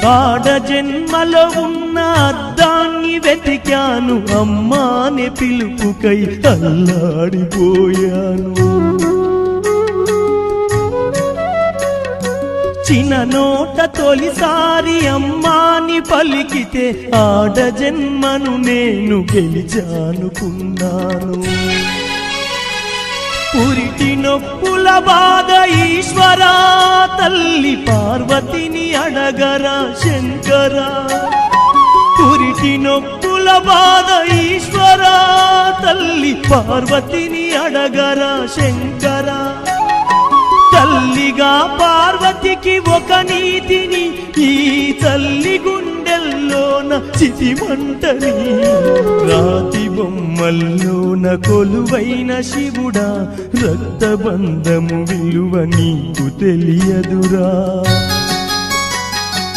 ఆడ జన్మలో ఉన్న అద్దాన్ని వెతికాను, అమ్మానే పిలుపుకై అల్లాడిపోయాను. చిన్న నోట తొలిసారి అమ్మాని పలికితే ఆడ జన్మను నేను గెలిచానుకున్నాను. పురిటి నొప్పుల బాధ ఈశ్వరా, తల్లి పార్వతిని అడగరా శంకరా. పురిటి నొప్పుల బాధ ఈశ్వరా, తల్లి పార్వతిని అడగరా శంకరా. తల్లిగా పార్వతికి ఒక నీతిని, ఈ తల్లి గుండెల్లోన చితిమంటని. రాతి బొమ్మల్లోన కొలువైన శివుడా, రక్తబంధము విలువ నీకు తెలియదురా.